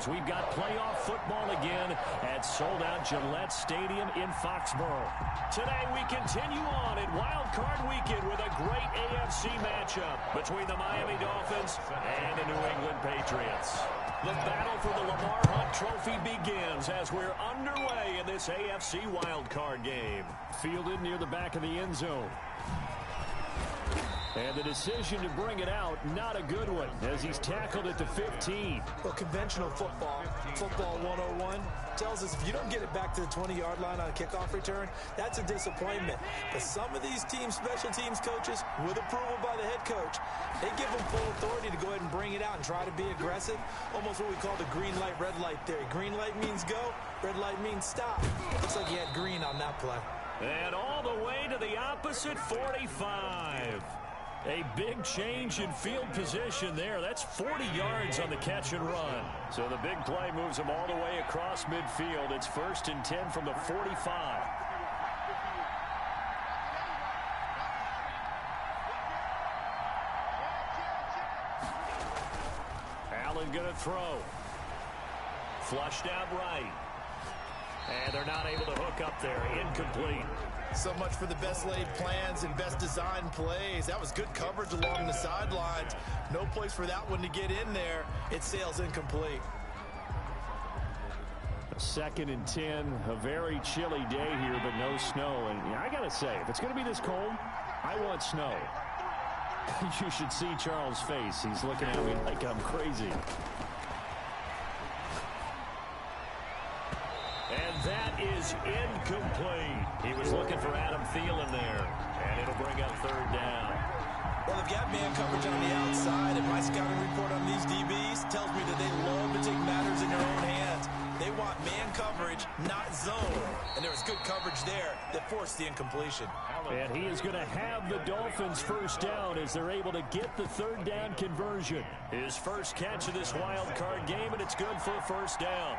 as we've got playoff football again at sold-out Gillette Stadium in Foxborough. Today we continue on in Wild Card Weekend with a great AFC matchup between the Miami Dolphins and the New England Patriots. The battle for the Lamar Hunt Trophy begins as we're underway in this AFC Wild Card game. Fielded near the back of the end zone. And the decision to bring it out, not a good one, as he's tackled at the 15. Well, conventional football 101, tells us if you don't get it back to the 20-yard line on a kickoff return, that's a disappointment. But some of these special teams coaches, with approval by the head coach, they give them full authority to go ahead and bring it out and try to be aggressive, almost what we call the green light, red light theory. Green light means go, red light means stop. Looks like he had green on that play. And all the way to the opposite 45. A big change in field position there. That's 40 yards on the catch and run. So the big play moves them all the way across midfield. It's 1st and 10 from the 45. Allen going to throw. Flushed out right. And they're not able to hook up there. Incomplete. So much for the best laid plans and best designed plays. That was good coverage along the sidelines. No place for that one to get in there. It sails incomplete. 2nd and 10. A very chilly day here, but no snow. And I got to say, if it's going to be this cold, I want snow. You should see Charles' face. He's looking at me like I'm crazy. And that is incomplete. He was looking for Adam Thielen there. And it'll bring up 3rd down. Well, they've got man coverage on the outside, and my scouting report on these DBs tells me that they love to take matters in their own hands. They want man coverage, not zone. And there was good coverage there that forced the incompletion. And he is going to have the Dolphins 1st down as they're able to get the 3rd down conversion. His first catch of this wild card game, and it's good for a 1st down.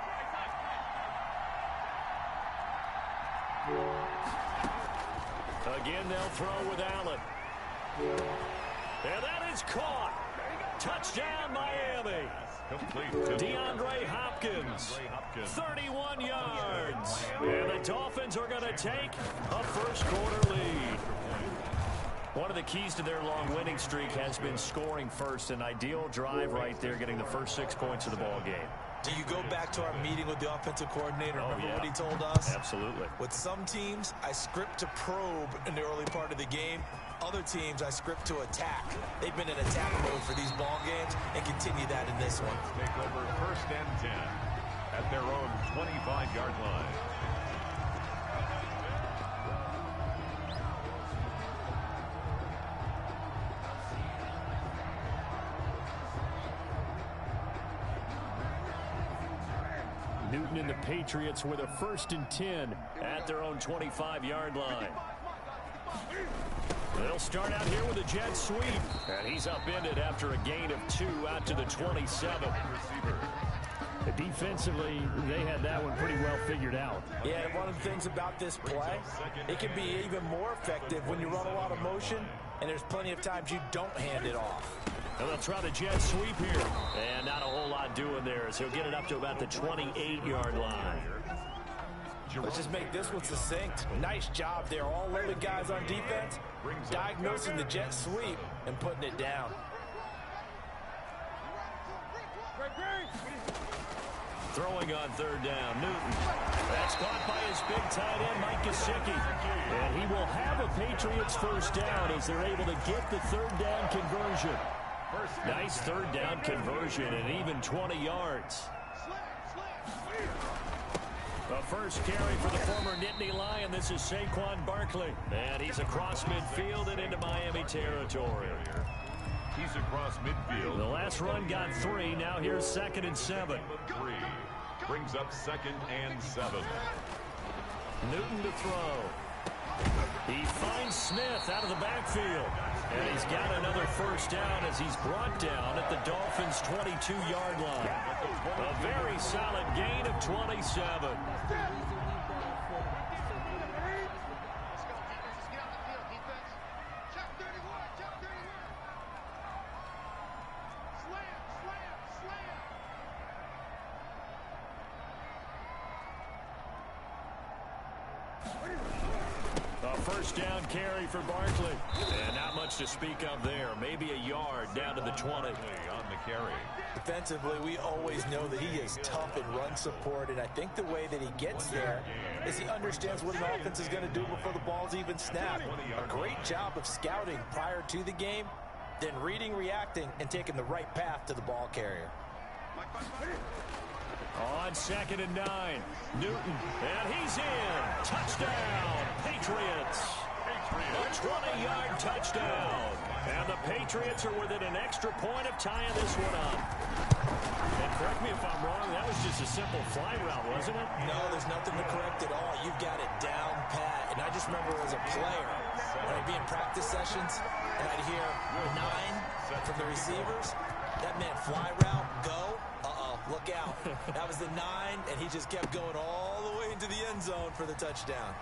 Again, they'll throw with Allen. And that is caught. Touchdown, Miami. DeAndre Hopkins, 31 yards. And the Dolphins are going to take a first-quarter lead. One of the keys to their long winning streak has been scoring first. An ideal drive right there, getting the first 6 points of the ball game. Do you go back to our meeting with the offensive coordinator? Remember what he told us? Absolutely. With some teams, I script to probe in the early part of the game. Other teams, I script to attack. They've been in attack mode for these ball games and continue that in this one. Take over 1st and 10 at their own 25-yard line. Newton and the Patriots with a 1st and 10 at their own 25-yard line. They'll start out here with a jet sweep. And he's upended after a gain of 2 out to the 27. Defensively, they had that one pretty well figured out. Yeah, and one of the things about this play, it can be even more effective when you run a lot of motion, and there's plenty of times you don't hand it off. And they'll try the jet sweep here. And not a whole lot doing there, as he'll get it up to about the 28-yard line. Let's just make this one succinct. Nice job there. All 11 guys on defense diagnosing the jet sweep and putting it down. Throwing on 3rd down, Newton. That's caught by his big tight end, Mike Gesicki. And he will have a Patriots 1st down as they're able to get the 3rd down conversion. Nice 3rd down conversion and even 20 yards. The first carry for the former Nittany Lion. This is Saquon Barkley. And he's across midfield and into Miami territory. He's across midfield. The last run got 3. Now here's 2nd and 7. 3 brings up 2nd and 7. Newton to throw. He finds Smith out of the backfield. And he's got another 1st down as he's brought down at the Dolphins' 22-yard line. A very solid gain of 27. first down carry for Barkley. And not much to speak of there. Maybe a yard down to the 20. On the carry. Defensively, we always know that he is tough in run support, and I think the way that he gets there is he understands what an offense is going to do before the ball's even snapped. A great job of scouting prior to the game, then reading, reacting, and taking the right path to the ball carrier. On 2nd and 9, Newton, and he's in. Touchdown, Patriots. A 20-yard touchdown. And the Patriots are within an extra point of tying this one up. And correct me if I'm wrong, that was just a simple fly route, wasn't it? No, there's nothing to correct at all. You've got it down pat. And I just remember as a player, when I'd be in practice sessions, and I'd hear 9 from the receivers, that meant fly route, go. Look out. That was the 9, and he just kept going all the way into the end zone for the touchdown.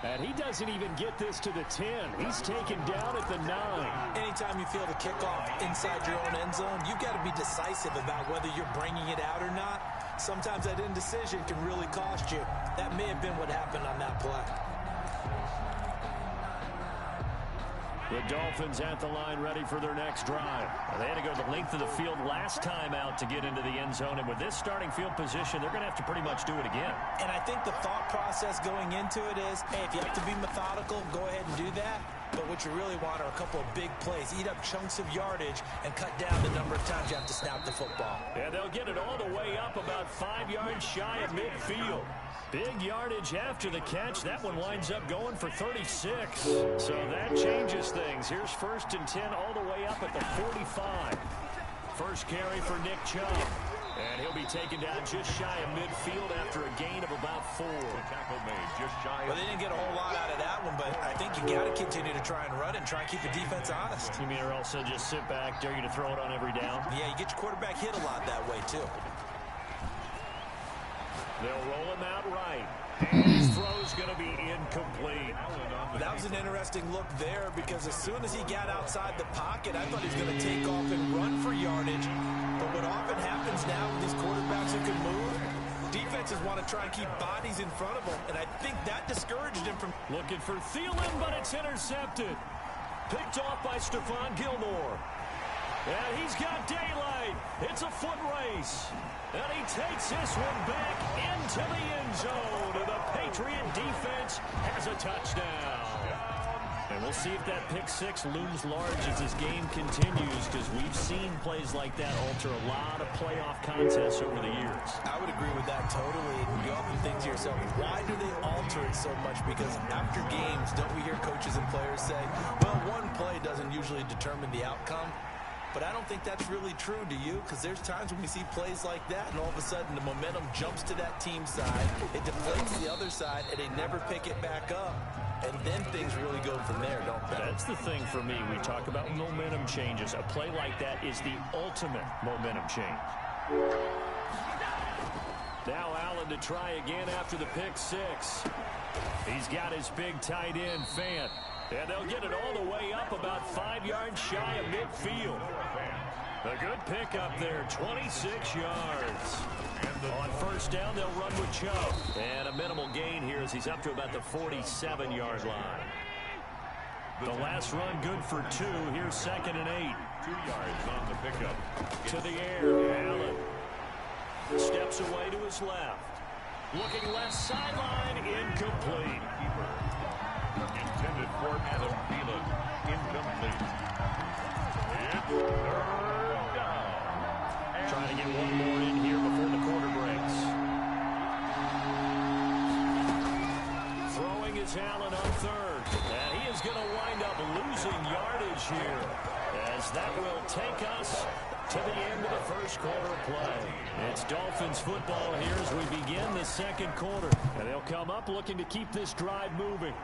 And he doesn't even get this to the 10. He's taken down at the 9. Anytime you feel the kickoff inside your own end zone, you've got to be decisive about whether you're bringing it out or not. Sometimes that indecision can really cost you. That may have been what happened on that play. The Dolphins at the line ready for their next drive. They had to go the length of the field last time out to get into the end zone, and with this starting field position, they're going to have to pretty much do it again. And I think the thought process going into it is, hey, if you have to be methodical, go ahead and do that. But what you really want are a couple of big plays. Eat up chunks of yardage and cut down the number of times you have to snap the football. Yeah, they'll get it all the way up about 5 yards shy of midfield. Big yardage after the catch. That one winds up going for 36. So that changes things. Here's 1st and 10 all the way up at the 45. First carry for Nick Chubb. And he'll be taken down just shy of midfield after a gain of about 4. Tackle made just shy of. Well, they didn't get a whole lot out of that one, but I think you got to continue to try and run and try and keep the defense honest. You mean or also just sit back, dare you to throw it on every down? Yeah, you get your quarterback hit a lot that way, too. They'll roll him out right. And his throw's going to be incomplete. That was an interesting look there because as soon as he got outside the pocket, I thought he was going to take off and run for yardage. But what often happens now with these quarterbacks who can move, defenses want to try and keep bodies in front of them, and I think that discouraged him from... Looking for Thielen, but it's intercepted. Picked off by Stephon Gilmore. And he's got daylight. It's a foot race. And he takes this one back into the end zone. And the Patriot defense has a touchdown. And we'll see if that pick 6 looms large as this game continues, because we've seen plays like that alter a lot of playoff contests over the years. I would agree with that totally. You often think to yourself, why do they alter it so much? Because after games, don't we hear coaches and players say, well, one play doesn't usually determine the outcome. But I don't think that's really true, do you? Because there's times when we see plays like that, and all of a sudden the momentum jumps to that team side, it deflates the other side, and they never pick it back up. And then things really go from there, don't they? That's the thing for me. We talk about momentum changes. A play like that is the ultimate momentum change. Now Allen to try again after the pick 6. He's got his big tight end, Fant. And they'll get it all the way up about 5 yards shy of midfield. A good pick up there, 26 yards. On first down, they'll run with Chubb. And a minimal gain here as he's up to about the 47-yard line. The last run good for 2. Here's 2nd and 8. 2 yards on the pickup. To the air, Allen steps away to his left. Looking left sideline, incomplete. Intended for Adam Thielen. Incomplete. It's 3rd down. Trying to get one more in here before the quarter breaks. Throwing is Allen on 3rd. And he is going to wind up losing yardage here, as that will take us to the end of the first quarter play. It's Dolphins football here as we begin the second quarter. And they'll come up looking to keep this drive moving.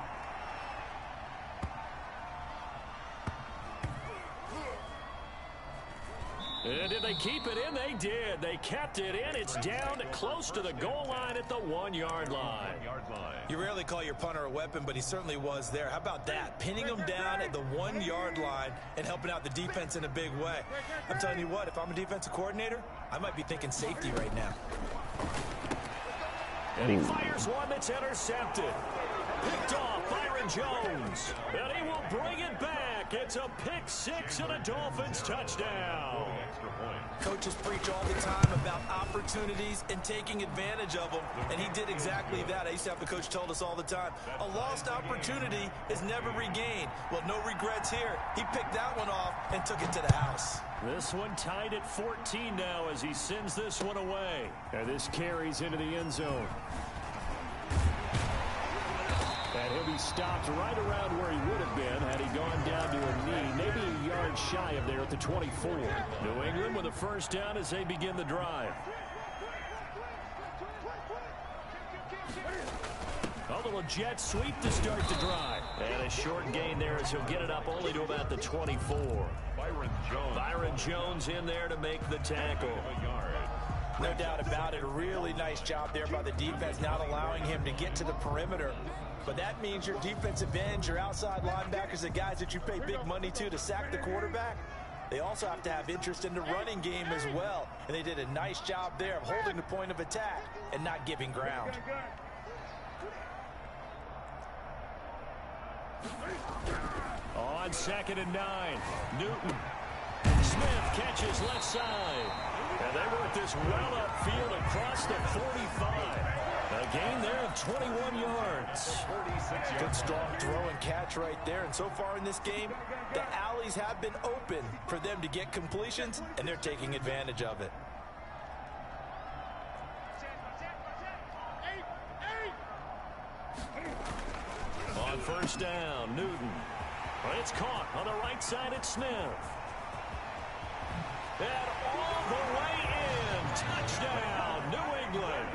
And did they keep it in? They did. They kept it in. It's down close to the goal line at the 1-yard line. You rarely call your punter a weapon, but he certainly was there. How about that? Pinning him down at the 1-yard line and helping out the defense in a big way. I'm telling you what, if I'm a defensive coordinator, I might be thinking safety right now. And he fires one that's intercepted. Picked off Byron Jones. And he will bring it back. It's a pick six and a Dolphins touchdown. Coaches preach all the time about opportunities and taking advantage of them, and he did exactly that. I used to have a coach told us all the time, a lost opportunity is never regained. Well, no regrets here. He picked that one off and took it to the house. This one tied at 14 now as he sends this one away. And this carries into the end zone. And he'll be stopped right around where he would have been had he gone down to a knee, maybe a yard shy of there at the 24. New England with a first down as they begin the drive. A little jet sweep to start the drive. And a short gain there as he'll get it up only to about the 24. Byron Jones in there to make the tackle. No doubt about it. A really nice job there by the defense, not allowing him to get to the perimeter. But that means your defensive ends, your outside linebackers, the guys that you pay big money to sack the quarterback, they also have to have interest in the running game as well. And they did a nice job there of holding the point of attack and not giving ground. On 2nd and 9, Newton. Smith catches left side. And they work this well upfield across the 45. A gain there of 21 yards. Good strong throw and catch right there. And so far in this game, the alleys have been open for them to get completions, and they're taking advantage of it. On first down, Newton. It's caught on the right side at Smith. And all the way in. Touchdown, New England.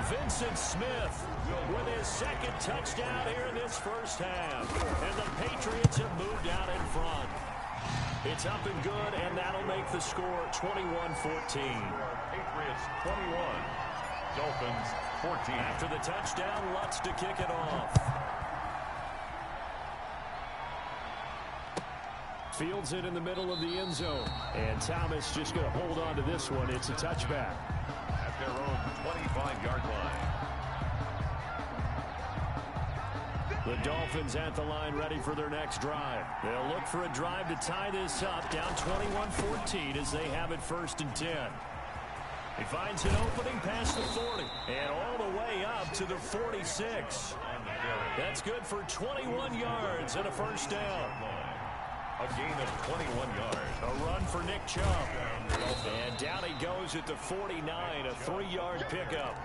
Vincent Smith with his second touchdown here in this first half. And the Patriots have moved out in front. It's up and good, and that'll make the score 21-14. Patriots 21, Dolphins 14. After the touchdown, Lutz to kick it off. Fields it in the middle of the end zone. And Thomas just going to hold on to this one. It's a touchback. At their own 25-yard line. The Dolphins at the line ready for their next drive. They'll look for a drive to tie this up, down 21-14 as they have it 1st and 10. He finds an opening past the 40 and all the way up to the 46. That's good for 21 yards and a first down. A gain of 21 yards. A run for Nick Chubb. And down he goes at the 49, a 3-yard pickup.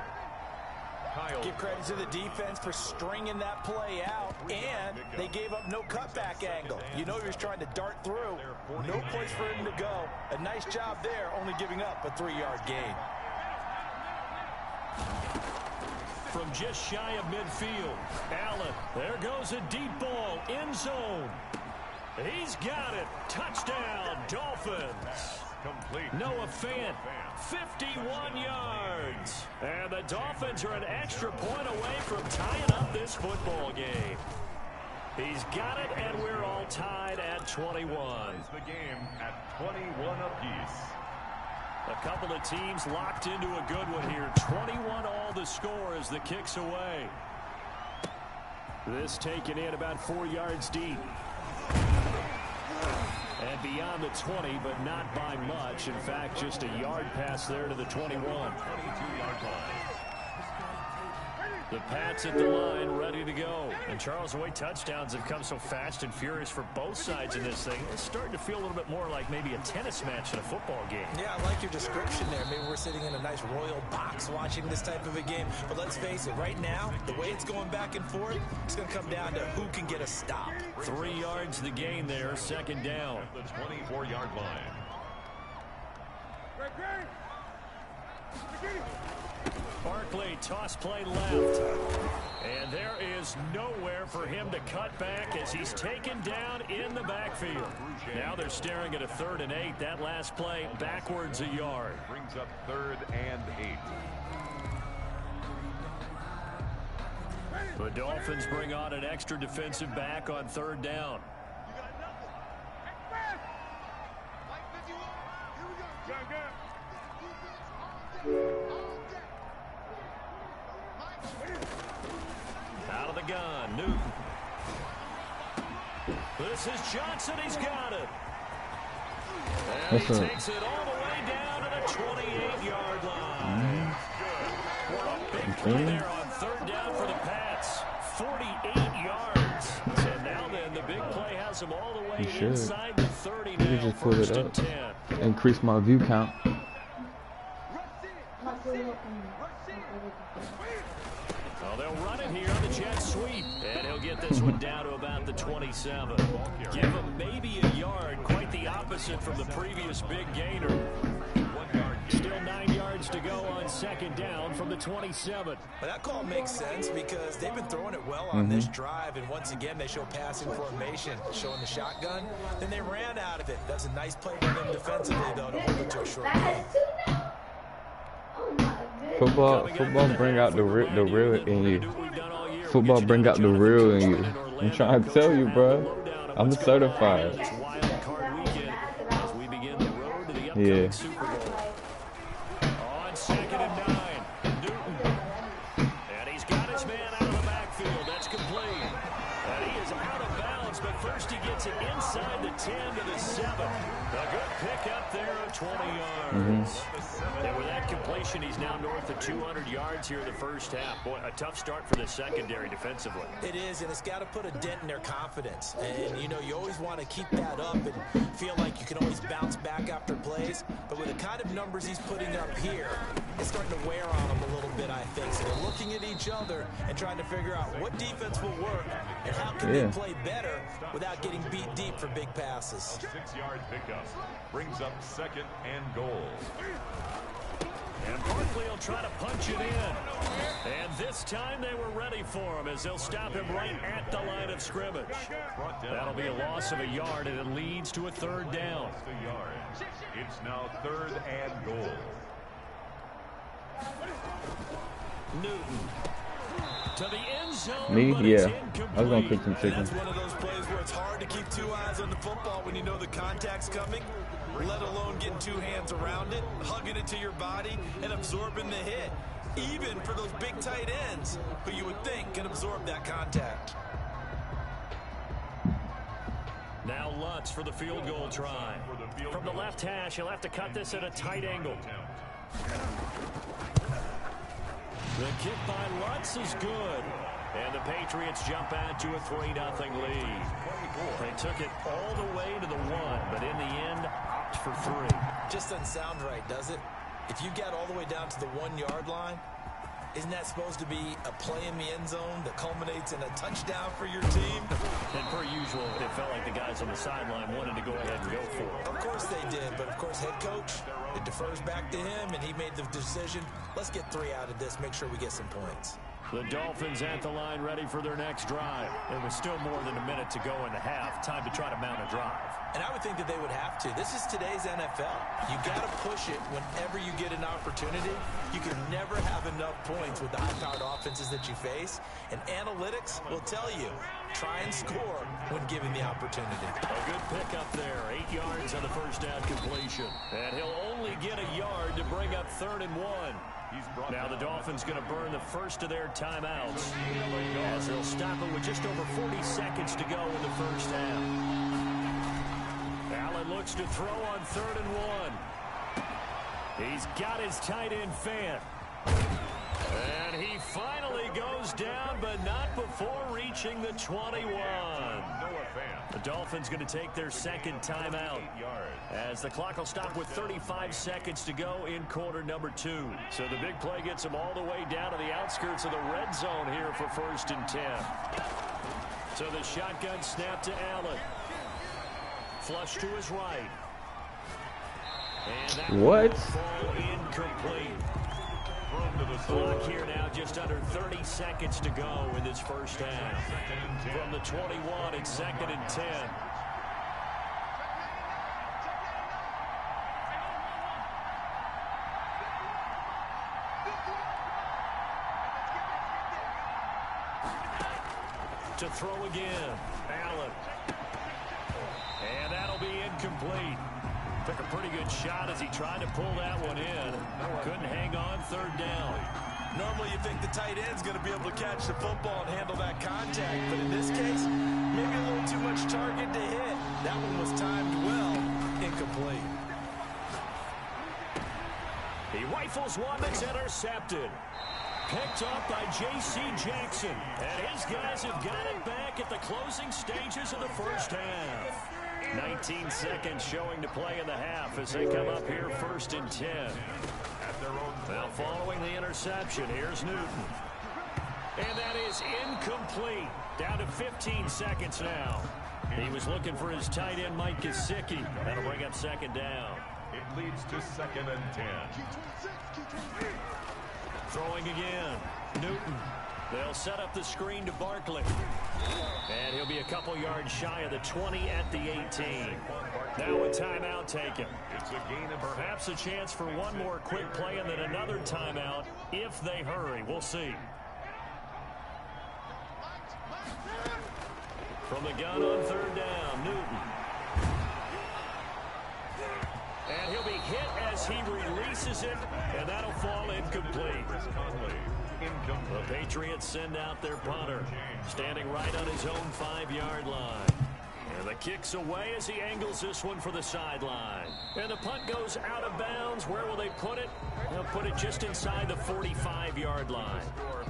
Give credit to the defense for stringing that play out, and they gave up no cutback angle. You know he was trying to dart through. No place for him to go. A nice job there, only giving up a 3-yard gain. From just shy of midfield, Allen, there goes a deep ball, end zone. He's got it. Touchdown, Dolphins. Complete. Noah Fant, 51 yards. And the Dolphins are an extra point away from tying up this football game. He's got it, and we're all tied at 21. The game at 21 apiece. A couple of teams locked into a good one here. 21 all the score as the kick's away. This taken in about 4 yards deep. And beyond the 20, but not by much. In fact, just a yard pass there to the 21. 22-yard line. The Pats at the line, ready to go. And Charles, the way touchdowns have come so fast and furious for both sides in this thing, it's starting to feel a little bit more like maybe a tennis match in a football game. Yeah, I like your description there. Maybe we're sitting in a nice royal box watching this type of a game. But let's face it, right now, the way it's going back and forth, it's going to come down to who can get a stop. 3 yards the gain there, 2nd down. The 24-yard line. Barkley, toss play left. And there is nowhere for him to cut back as he's taken down in the backfield. Now they're staring at a 3rd and 8. That last play backwards a yard. Brings up 3rd and 8. The Dolphins bring on an extra defensive back on 3rd down. Newton. This is Johnson. He's got it. And he takes it all the way down to the 28-yard line. What a big play there on third down for the Pats. 48 yards. So now then, the big play has them all the way inside the 30 now. Just pull it up. 10. Increase my view count. Oh, they'll run it here on the jet sweep. And he'll get this one down to about the 27. Give him maybe a yard. Quite the opposite from the previous big gainer. 1 yard. Still 9 yards to go on second down from the 27. Well, that call makes sense because they've been throwing it well on this drive. And once again, they show passing formation, showing the shotgun. Then they ran out of it. That's a nice play by them defensively, though, to hold it to a short game. Football bring out the real in you. Football bring out the real in you. I'm trying to tell you, bro. I'm certified. Yeah. On 2nd and 9, Newton. And he's got his man out of the backfield. That's complete. And he is out of bounds, but first he gets it inside the 10 to the 7. A good pickup there of 20 yards. And with that completion, he's now north of 200 yards here in the first half. Boy, a tough start for the secondary defensively. It is, and it's got to put a dent in their confidence. And, you know, you always want to keep that up and feel like you can always bounce back after plays. But with the kind of numbers he's putting up here, it's starting to wear on them a little bit, I think. So they're looking at each other and trying to figure out what defense will work and how can they play better without getting beat deep for big passes. A 6-yard pickup brings up 2nd and goal. And Barkley will try to punch it in. And this time they were ready for him as they'll stop him right at the line of scrimmage. That'll be a loss of a yard, and it leads to a 3rd down. It's now 3rd and goal. Newton to the end zone. Me? Yeah. I was going to pick some chicken. That's one of those plays where it's hard to keep 2 eyes on the football when you know the contact's coming, let alone getting 2 hands around it, hugging it to your body, and absorbing the hit. Even for those big tight ends who you would think can absorb that contact. Now Lutz for the field goal try. From the left hash, he'll have to cut this at a tight angle. The kick by Lutz is good. And the Patriots jump out to a 3-0 lead. They took it all the way to the 1, but in the end, opt for 3. Just doesn't sound right, does it? If you get all the way down to the 1-yard line, isn't that supposed to be a play in the end zone that culminates in a touchdown for your team? And per usual, it felt like the guys on the sideline wanted to go ahead and go for it. Of course they did, but of course head coach, it defers back to him, and he made the decision, let's get 3 out of this, make sure we get some points. The Dolphins at the line ready for their next drive. It was still more than a minute to go in the half. Time to try to mount a drive. And I would think that they would have to. This is today's NFL. You got to push it whenever you get an opportunity. You can never have enough points with the high-powered offenses that you face. And analytics will tell you, try and score when given the opportunity. A good pickup there. 8 yards on the first down completion. And he'll only get a yard to bring up 3rd and 1. Now the Dolphins going to burn the first of their timeouts as they'll stop it with just over 40 seconds to go in the first half. Allen looks to throw on 3rd and 1. He's got his tight end Fant. And he finally goes down, but not before reaching the 21. The Dolphins going to take their 2nd timeout as the clock will stop with 35 seconds to go in quarter number 2. So the big play gets them all the way down to the outskirts of the red zone here for 1st and 10. So the shotgun snap to Allen. Flush to his right. And that what? Ball incomplete. Clock here now, just under 30 seconds to go in this first half. From the 21, it's 2nd and 10. To throw again, Allen. And that'll be incomplete. Took a pretty good shot as he tried to pull that one in. Couldn't hang on 3rd down. Normally you think the tight end's going to be able to catch the football and handle that contact, but in this case, maybe a little too much target to hit. That one was timed well, incomplete. He rifles one that's intercepted. Picked up by J.C. Jackson. And his guys have got it back at the closing stages of the first half. 19 seconds showing to play in the half as they come up here 1st and 10. Now following the interception, here's Newton. And that is incomplete. Down to 15 seconds now. He was looking for his tight end, Mike Gesicki. That'll bring up 2nd down. It leads to 2nd and 10. Throwing again. Newton. They'll set up the screen to Barkley. And he'll be a couple yards shy of the 20 at the 18. Now a timeout taken. It's a gain of perhaps a chance for one more quick play and then another timeout if they hurry. We'll see. From the gun on 3rd down, Newton. And he'll be hit as he releases it, and that'll fall incomplete. The Patriots send out their punter, standing right on his own 5-yard line. And the kick's away as he angles this one for the sideline. And the punt goes out of bounds. Where will they put it? They'll put it just inside the 45-yard line.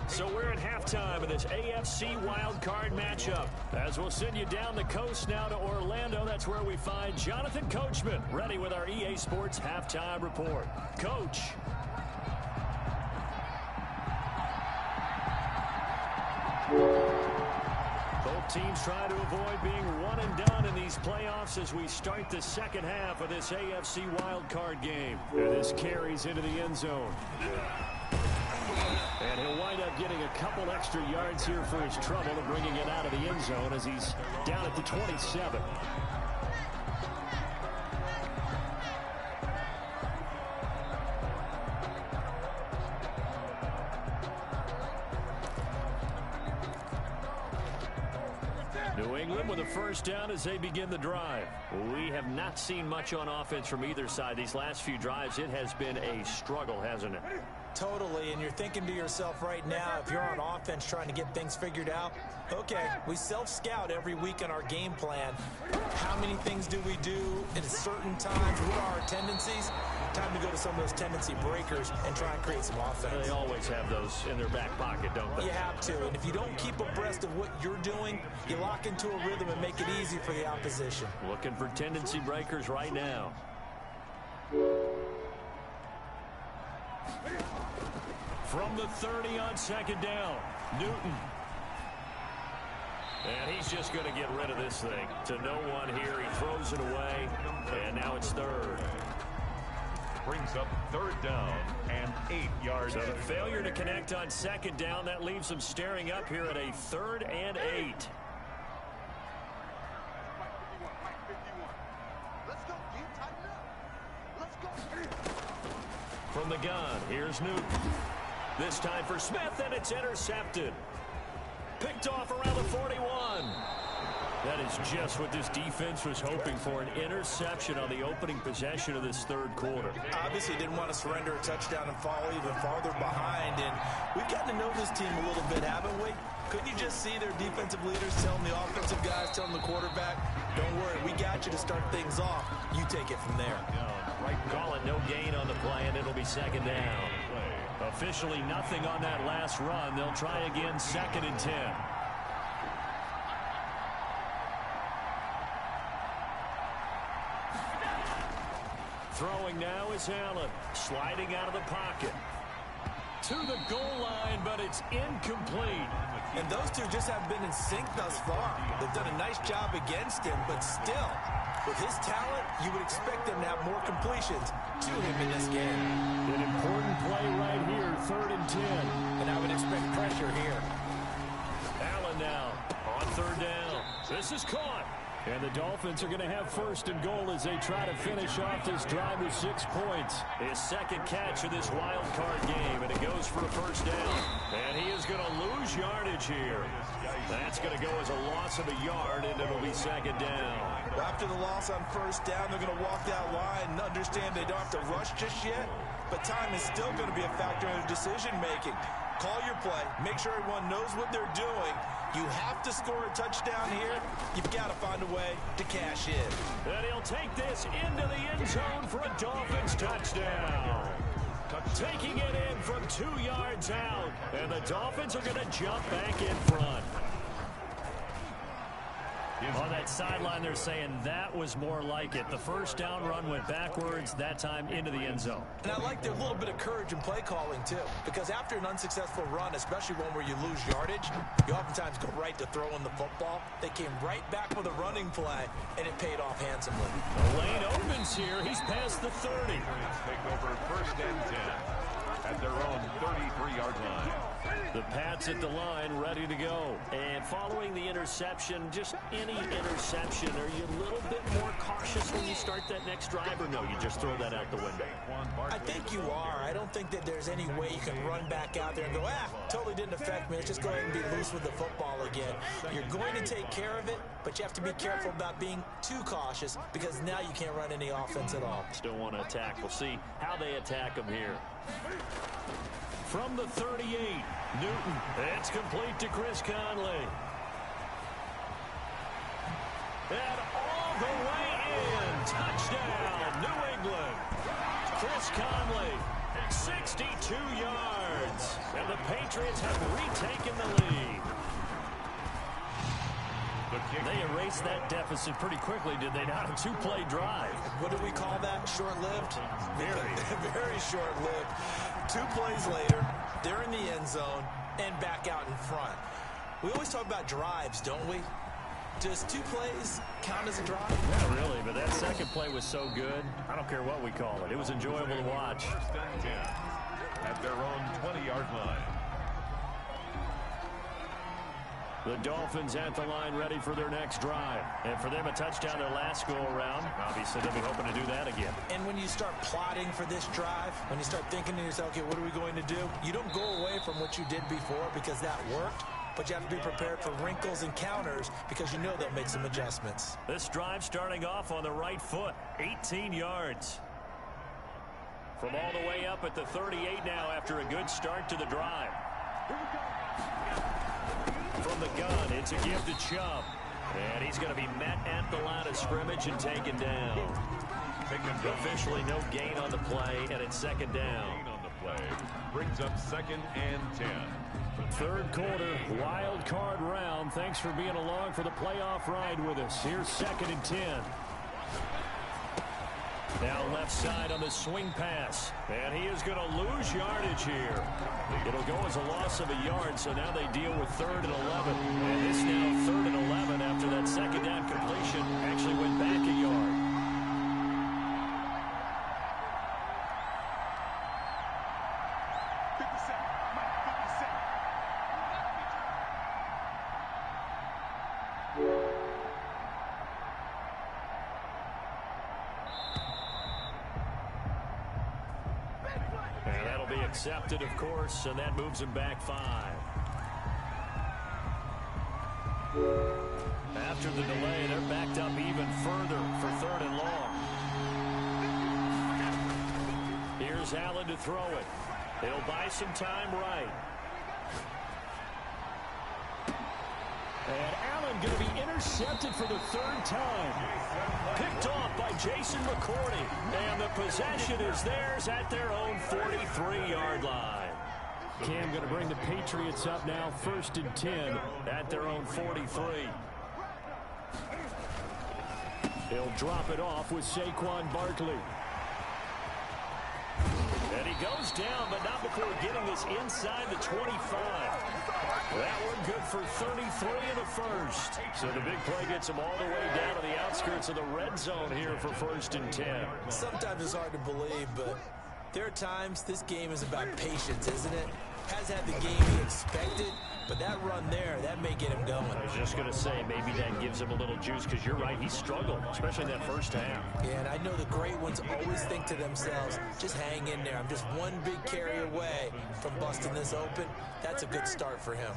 So we're at halftime in this AFC wildcard matchup. As we'll send you down the coast now to Orlando, that's where we find Jonathan Coachman, ready with our EA Sports halftime report. Coach. Both teams try to avoid being one and done in these playoffs as we start the second half of this AFC wildcard game. And this carries into the end zone. And he'll wind up getting a couple extra yards here for his trouble and bringing it out of the end zone as he's down at the 27. New England with a first down as they begin the drive. We have not seen much on offense from either side. These last few drives, it has been a struggle, hasn't it? Totally, and you're thinking to yourself right now, if you're on offense trying to get things figured out, okay, we self-scout every week in our game plan. How many things do we do at certain times? What are our tendencies? Time to go to some of those tendency breakers and try and create some offense. They always have those in their back pocket, don't they? You have to, and if you don't keep abreast of what you're doing, you lock into a rhythm and make it easy for the opposition. Looking for tendency breakers right now. From the 30 on 2nd down, Newton. And he's just going to get rid of this thing. To no one here, he throws it away, and now it's 3rd. Brings up 3rd down and 8 yards. So the failure to connect on 2nd down, that leaves them staring up here at a 3rd and 8. From the gun, here's Newton. This time for Smith, and it's intercepted. Picked off around the 41. That is just what this defense was hoping for, an interception on the opening possession of this 3rd quarter. Obviously didn't want to surrender a touchdown and fall even farther behind, and we've gotten to know this team a little bit, haven't we? Couldn't you just see their defensive leaders telling the offensive guys, telling the quarterback, don't worry, we got you to start things off. You take it from there. Right, call it no gain on the play, and it'll be 2nd down. Officially nothing on that last run. They'll try again, 2nd and 10. Throwing now is Allen, sliding out of the pocket. To the goal line, but it's incomplete. And those two just haven't been in sync thus far. They've done a nice job against him, but still, with his talent, you would expect them to have more completions to him in this game. An important play right here, 3rd and 10. And I would expect pressure here. Allen now on 3rd down. This is caught. And the Dolphins are going to have 1st and goal as they try to finish off this drive with 6 points. His 2nd catch of this wild card game, and it goes for a 1st down. And he is going to lose yardage here. That's going to go as a loss of a yard, and it'll be 2nd down. After the loss on 1st down, they're going to walk that line and understand they don't have to rush just yet. but time is still going to be a factor in decision-making. Call your play. Make sure everyone knows what they're doing. You have to score a touchdown here. You've got to find a way to cash in. And he'll take this into the end zone for a Dolphins touchdown. Taking it in from 2 yards out. And the Dolphins are going to jump back in front. On that sideline, they're saying that was more like it. The first down run went backwards, that time into the end zone. And I like their little bit of courage in play calling, too. Because after an unsuccessful run, especially one where you lose yardage, you oftentimes go right to throwing the football. They came right back with a running play, and it paid off handsomely. The lane opens here. He's past the 30. Take over first and 10 at their own 33-yard line. The Pats at the line, ready to go. And following the interception, just any interception, are you a little bit more cautious when you start that next drive, or no, you just throw that out the window? I think you are. I don't think that there's any way you can run back out there and go, totally didn't affect me. Let's just go ahead and be loose with the football again. You're going to take care of it, but you have to be careful about being too cautious because now you can't run any offense at all. Still want to attack. We'll see how they attack them here. From the 38, Newton. It's complete to Chris Conley. And all the way in. Touchdown, New England. Chris Conley, 62 yards. And the Patriots have retaken the lead. They erased that deficit pretty quickly, did they not? A 2-play drive. What do we call that? Short-lived? Very. Very short-lived. 2 plays later, they're in the end zone and back out in front. We always talk about drives, don't we? Does 2 plays count as a drive? Not really, but that second play was so good. I don't care what we call it. It was enjoyable to watch. First and 10 at their own 20-yard line. The Dolphins at the line ready for their next drive. And for them, a touchdown their last go-around. Obviously, they'll be hoping to do that again. And when you start plotting for this drive, when you start thinking to yourself, okay, what are we going to do? You don't go away from what you did before because that worked, but you have to be prepared for wrinkles and counters because you know they'll make some adjustments. This drive starting off on the right foot, 18 yards. From all the way up at the 38 now after a good start to the drive. From the gun, it's a give to Chubb. And he's going to be met at the line of scrimmage and taken down. Officially no gain on the play, and it's second down. Gain on the play brings up second and 10. Third quarter, wild card round. Thanks for being along for the playoff ride with us. Here's second and 10. Now left side on the swing pass. And he is going to lose yardage here. It'll go as a loss of a yard, so now they deal with 3rd and 11. And this now 3rd and 11 after that second down completion actually went back a yard. Accepted, of course, and that moves him back 5. After the delay, they're backed up even further for 3rd and long. Here's Allen to throw it. He'll buy some time right. And Allen going to be intercepted for the 3rd time. Picked off by Jason McCourty. And the possession is theirs at their own 43-yard line. Cam going to bring the Patriots up now 1st and 10 at their own 43. He'll drop it off with Saquon Barkley. And he goes down, but not before getting this inside the 25. That one good for 33 in the first. So the big play gets him all the way down to the outskirts of the red zone here for 1st and 10. Sometimes it's hard to believe, but there are times this game is about patience, isn't it? Has had the game he expected, but that run there, that may get him going. I was just going to say, maybe that gives him a little juice, because you're right, he struggled, especially in that first half. Yeah, and I know the great ones always think to themselves, just hang in there. I'm just one big carry away from busting this open. That's a good start for him.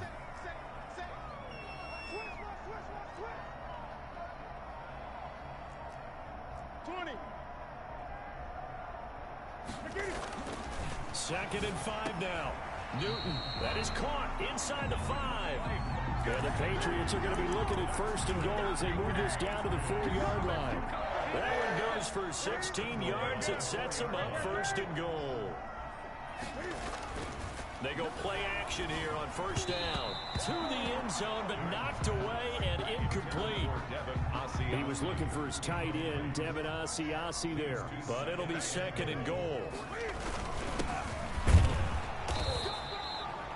2nd and 5 now. Newton, that is caught inside the 5. And the Patriots are going to be looking at 1st and goal as they move this down to the 4-yard line. That one goes for 16 yards. It sets them up 1st and goal. They go play action here on 1st down. To the end zone, but knocked away and incomplete. He was looking for his tight end, Devin Asiasi there. But it'll be 2nd and goal.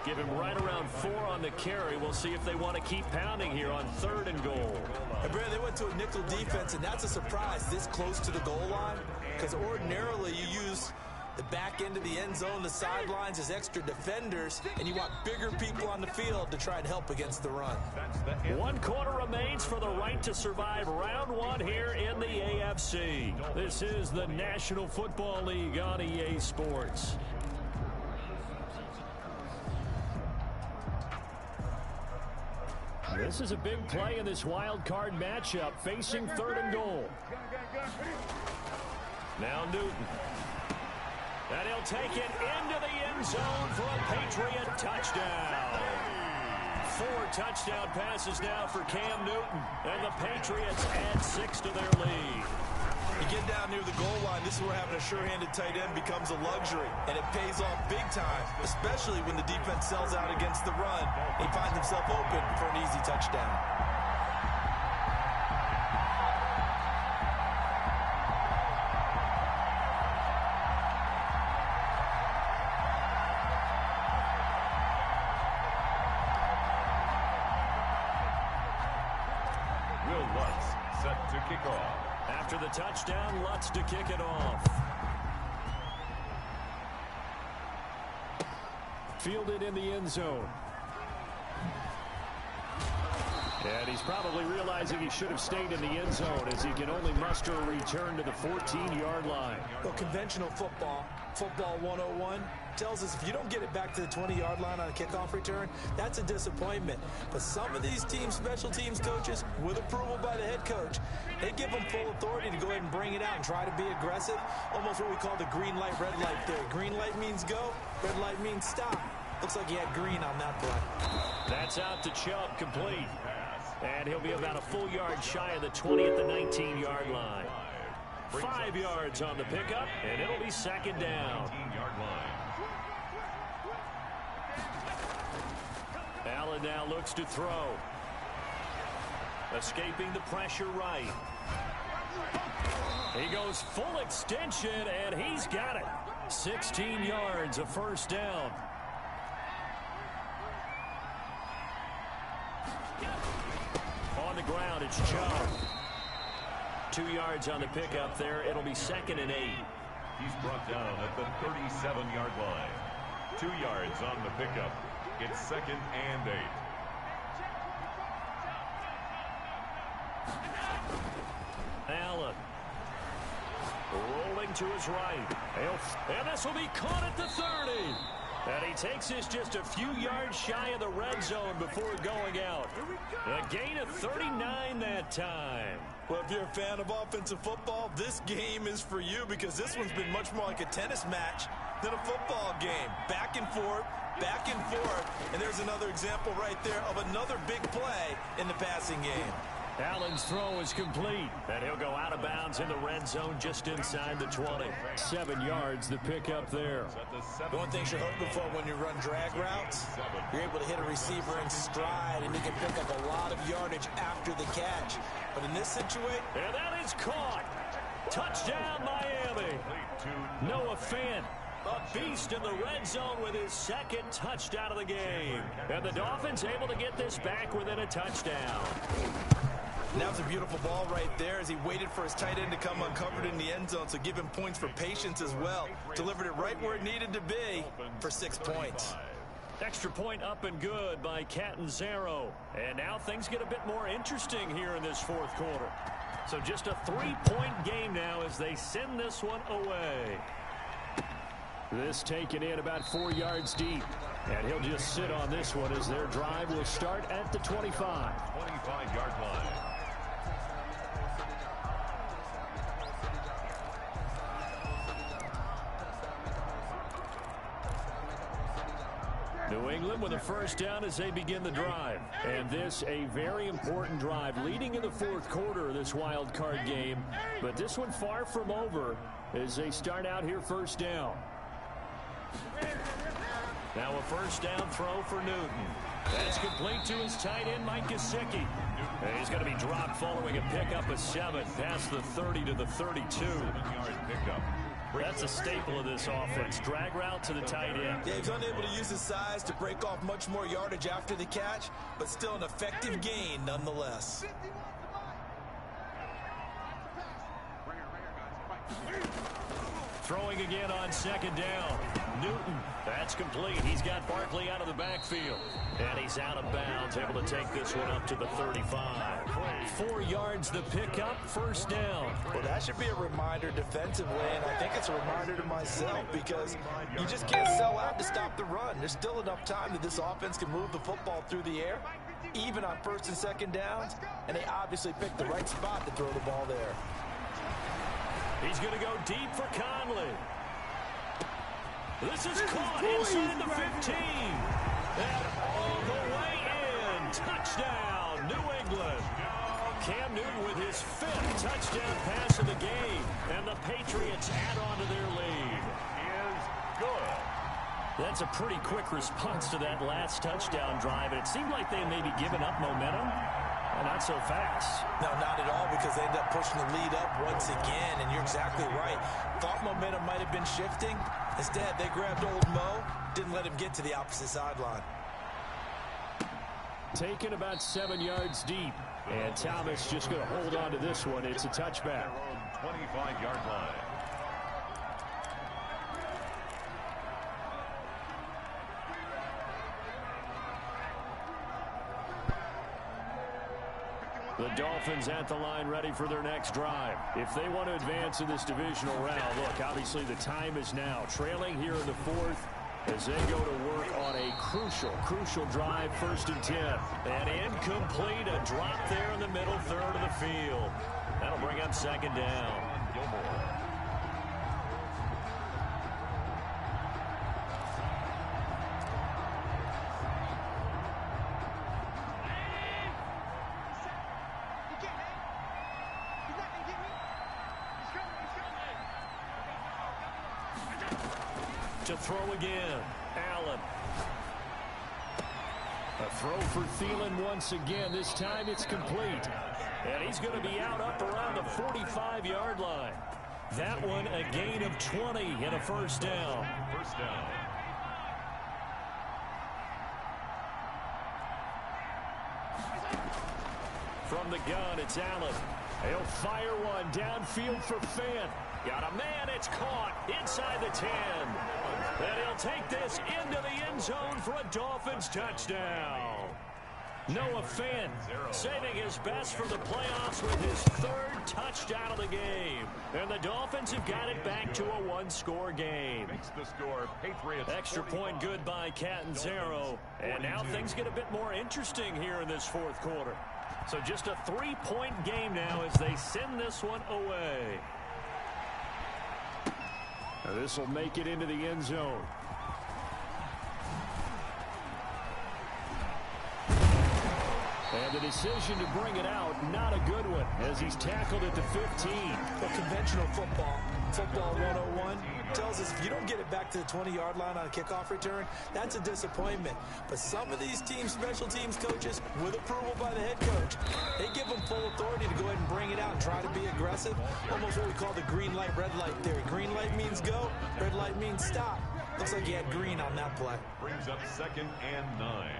Give him right around 4 on the carry. We'll see if they want to keep pounding here on 3rd and goal. And Brad, they went to a nickel defense, and that's a surprise this close to the goal line. Because ordinarily you use the back end of the end zone, the sidelines as extra defenders, and you want bigger people on the field to try and help against the run. 1 quarter remains for the right to survive round 1 here in the AFC. This is the National Football League on EA Sports. This is a big play in this wild card matchup, facing 3rd and goal. Now Newton. And he'll take it into the end zone for a Patriot touchdown. 4 touchdown passes now for Cam Newton. And the Patriots add 6 to their lead. You get down near the goal line, this is where having a sure-handed tight end becomes a luxury. And it pays off big time, especially when the defense sells out against the run. He finds himself open for an easy touchdown. Set to kick off. After the touchdown, Lutz to kick it off. Fielded in the end zone. And he's probably realizing he should have stayed in the end zone as he can only muster a return to the 14-yard line. Well, conventional football 101, tells us if you don't get it back to the 20-yard line on a kickoff return, that's a disappointment. But some of these teams, special teams coaches, with approval by the head coach, they give them full authority to go ahead and bring it out and try to be aggressive. Almost what we call the green light, red light theory. Green light means go, red light means stop. Looks like he had green on that play. That's out to Chubb, complete. And he'll be about a full yard shy of the 20 at the 19-yard line. 5 yards on the pickup, and it'll be 2nd down. Allen now looks to throw. Escaping the pressure right. He goes full extension, and he's got it. 16 yards, a 1st down. On the ground, it's Chubb. 2 yards on the pickup there. It'll be 2nd and 8. He's brought down at the 37-yard line. 2 yards on the pickup. It's 2nd and 8. Allen. Rolling to his right. And this will be caught at the 30. And he takes this just a few yards shy of the red zone before going out. A gain of 39 that time. Well, if you're a fan of offensive football, this game is for you because this one's been much more like a tennis match than a football game. Back and forth, and there's another example right there of another big play in the passing game. Allen's throw is complete, and he'll go out of bounds in the red zone just inside the 20. 7 yards, the pickup there. The one thing you're hoping for when you run drag routes, you're able to hit a receiver in stride, and you can pick up a lot of yardage after the catch. But in this situation... And that is caught. Touchdown, Miami. Noah Fant, a beast in the red zone with his 2nd touchdown of the game. And the Dolphins able to get this back within a touchdown. And that was a beautiful ball right there as he waited for his tight end to come uncovered in the end zone, so give him points for patience as well. Delivered it right where it needed to be for 6 points. Extra point up and good by Catanzaro. And now things get a bit more interesting here in this 4th quarter. So just a 3-point game now as they send this one away. This taken in about 4 yards deep. And he'll just sit on this one as their drive will start at the 25. 25-yard line. New England with a first down as they begin the drive. And this a very important drive leading in the fourth quarter of this wild card game. But this one far from over as they start out here first down. Now a first down throw for Newton. That's complete to his tight end, Mike Gesicki. And he's going to be dropped following a pickup of 7 past the 30 to the 32. 7-yard pickup. That's a staple of this offense. Drag route to the tight end. Yeah, he's unable to use his size to break off much more yardage after the catch, but still an effective gain nonetheless. Throwing again on second down. Newton, that's complete. He's got Barkley out of the backfield. And he's out of bounds, able to take this one up to the 35. 4 yards the pickup, first down. Well, that should be a reminder defensively, and I think it's a reminder to myself because you just can't sell out to stop the run. There's still enough time that this offense can move the football through the air, even on first and second downs, and they obviously picked the right spot to throw the ball there. He's going to go deep for Conley. This is caught inside the 15. And all the way in. Touchdown, New England. Cam Newton with his 5th touchdown pass of the game. And the Patriots add on to their lead. Is good. That's a pretty quick response to that last touchdown drive. And it seemed like they may be giving up momentum. Not so fast. No, not at all, because they ended up pushing the lead up once again, and you're exactly right. Thought momentum might have been shifting. Instead, they grabbed old Mo, didn't let him get to the opposite sideline. Taken about 7 yards deep, and Thomas just going to hold on to this one. It's a touchback. 25-yard line. The Dolphins at the line ready for their next drive. If they want to advance in this divisional round, look, obviously the time is now. Trailing here in the 4th as they go to work on a crucial drive, 1st and 10. And incomplete, a drop there in the middle third of the field. That'll bring up second down. Gilmore. To throw again, Allen. A throw for Thielen once again. This time it's complete. And he's going to be out up around the 45-yard line. That one a gain of 20 and a first down. First down. From the gun, it's Allen. He'll fire one downfield for Fant. Got a man, it's caught inside the 10. And he'll take this into the end zone for a Dolphins touchdown. Noah Fant saving his best for the playoffs with his 3rd touchdown of the game. And the Dolphins have got it back to a 1-score game. Makes the score Patriots. Extra point good by Catanzaro. And now things get a bit more interesting here in this 4th quarter. So just a 3-point game now as they send this one away. This will make it into the end zone. And the decision to bring it out, not a good one, as he's tackled at the 15. But conventional football 101, tells us if you don't get it back to the 20-yard line on a kickoff return, that's a disappointment. But some of these special teams coaches, with approval by the head coach, they give them full authority to go ahead and bring it out and try to be aggressive. Almost what we call the green light, red light theory. Green light means go, red light means stop. Looks like he had green on that play. Brings up 2nd and 9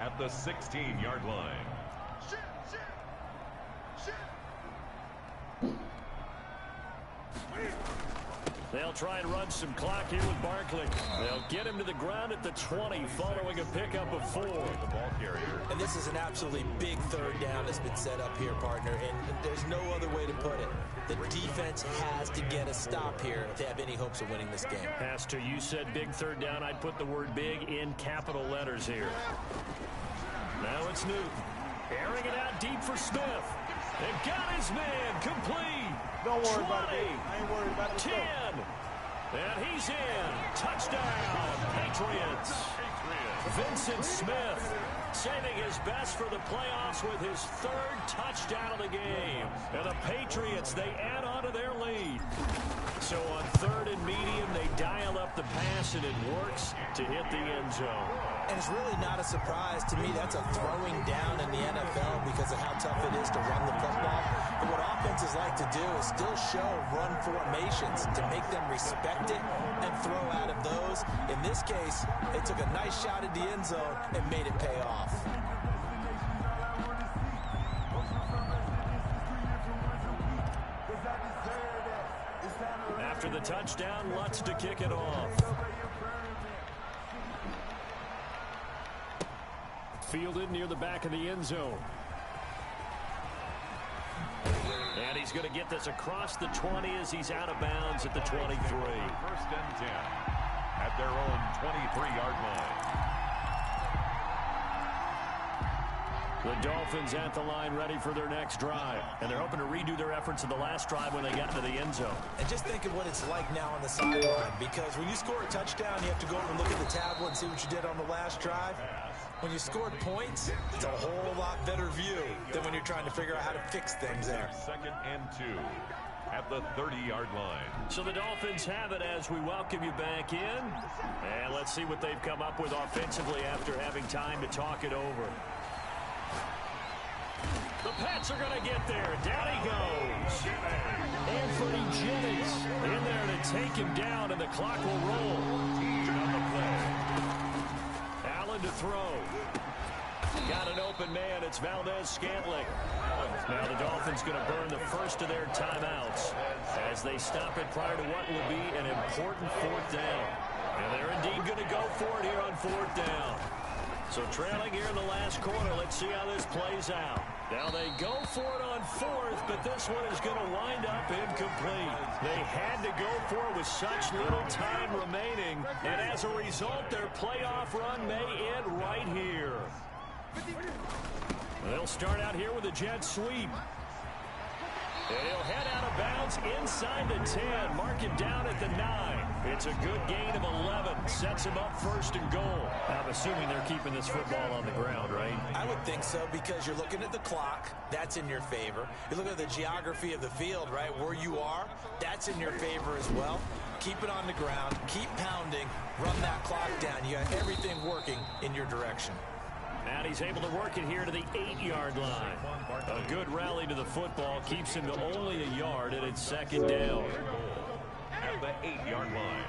at the 16-yard line. They'll try and run some clock here with Barkley. They'll get him to the ground at the 20 following a pickup of 4. The ball carrier. And this is an absolutely big 3rd down that's been set up here, partner, and there's no other way to put it. The defense has to get a stop here if they have any hopes of winning this game. Pastor, you said big 3rd down. I'd put the word big in capital letters here. Now it's Newton. Airing it out deep for Smith. They've got his man complete. Don't worry 20, about it. I ain't worried about it. 10. And he's in. Touchdown, Patriots. Vincent Smith saving his best for the playoffs with his 3rd touchdown of the game. And the Patriots, they add on to their lead. So on 3rd and medium, they dial up the pass, and it works to hit the end zone. And it's really not a surprise to me. That's a throwing down in the NFL because of how tough it is to run the football. But what offenses like to do is still show run formations to make them respect it and throw out of those. In this case, they took a nice shot at the end zone and made it pay off. After the touchdown, Lutz to kick it off. Fielded near the back of the end zone. And he's going to get this across the 20 as he's out of bounds at the 23. 1st and 10 at their own 23-yard line. The Dolphins at the line ready for their next drive. And they're hoping to redo their efforts in the last drive when they got to the end zone. And just think of what it's like now on the sideline, because when you score a touchdown, you have to go over and look at the tablet and see what you did on the last drive. When you scored points, it's a whole lot better view than when you're trying to figure out how to fix things there. 2nd and 2 at the 30-yard line. So the Dolphins have it as we welcome you back in. And let's see what they've come up with offensively after having time to talk it over. The Pats are going to get there. Down he goes. Anthony Jennings in there to take him down, and the clock will roll. On the play. Allen to throw. Got an open man. It's Valdez-Scantling. Now the Dolphins going to burn the first of their timeouts as they stop it prior to what will be an important 4th down. And they're indeed going to go for it here on 4th down. So trailing here in the last quarter, let's see how this plays out. Now they go for it on 4th, but this one is going to wind up incomplete. They had to go for it with such little time remaining, and as a result, their playoff run may end right here. They'll start out here with a jet sweep. And he'll head out of bounds inside the 10. Mark him down at the 9. It's a good gain of 11. Sets him up 1st and goal. I'm assuming they're keeping this football on the ground, right? I would think so, because you're looking at the clock. That's in your favor. You look at the geography of the field, right? Where you are, that's in your favor as well. Keep it on the ground. Keep pounding. Run that clock down. You got everything working in your direction. And he's able to work it here to the 8-yard line. A good rally to the football keeps him to only a yard, and it's 2nd down. At the 8-yard line.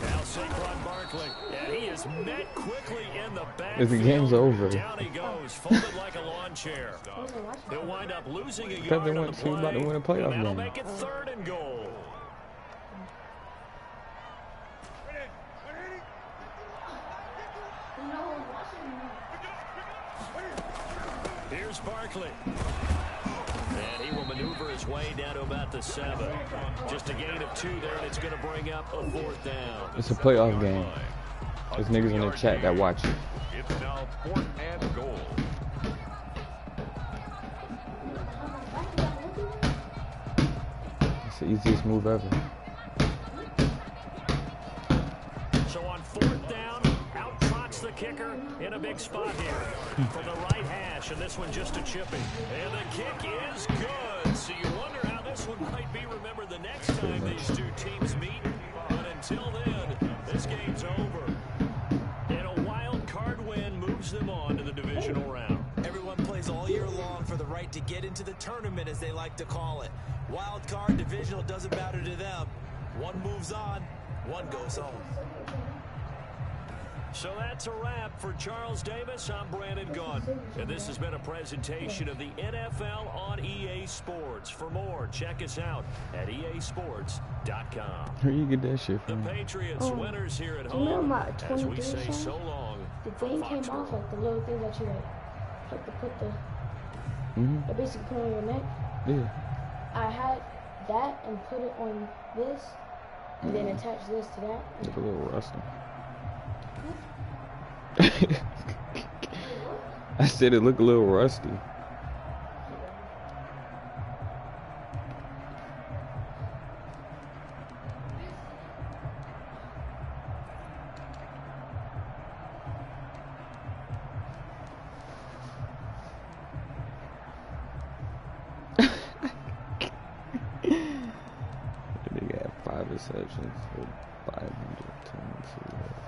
Now Saquon Barkley, and he is met quickly in the back. The game's over. Down he goes, folded like a lawn chair. They'll wind up losing a Because yard they on the went play. about to win a playoff That'll game. make it 3rd and goal. Here's Barkley. And he will maneuver his way down to about the 7. Just a gain of 2 there, and it's going to bring up a 4th down. It's a playoff game. There's niggas in the chat that watch it. It's now 4th and goal. It's the easiest move ever. So on 4th down, out trots the kicker in a big spot here from the right hash, and this one just a chipping. And the kick is good. So you wonder how this one might be remembered the next time these two teams meet. But until then, this game's over. And a wild card win moves them on to the divisional round. Everyone plays all year long for the right to get into the tournament, as they like to call it. Wild card, divisional, doesn't matter to them. One moves on, one goes home. So that's a wrap for Charles Davis. I'm Brandon Gunn, and this has been a presentation of the NFL on EA Sports. For more, check us out at easports.com. Where you get that shit The from? Patriots winners here at do you know home, my as we 23 say son? so long. The from thing came Foxborough. off, like the little thing that you like to put the, that basically put on your neck. Yeah. I had that and put it on this, and then attach this to that. Look a little rusty. I said it looked a little rusty. They got 5 receptions for 522 yards.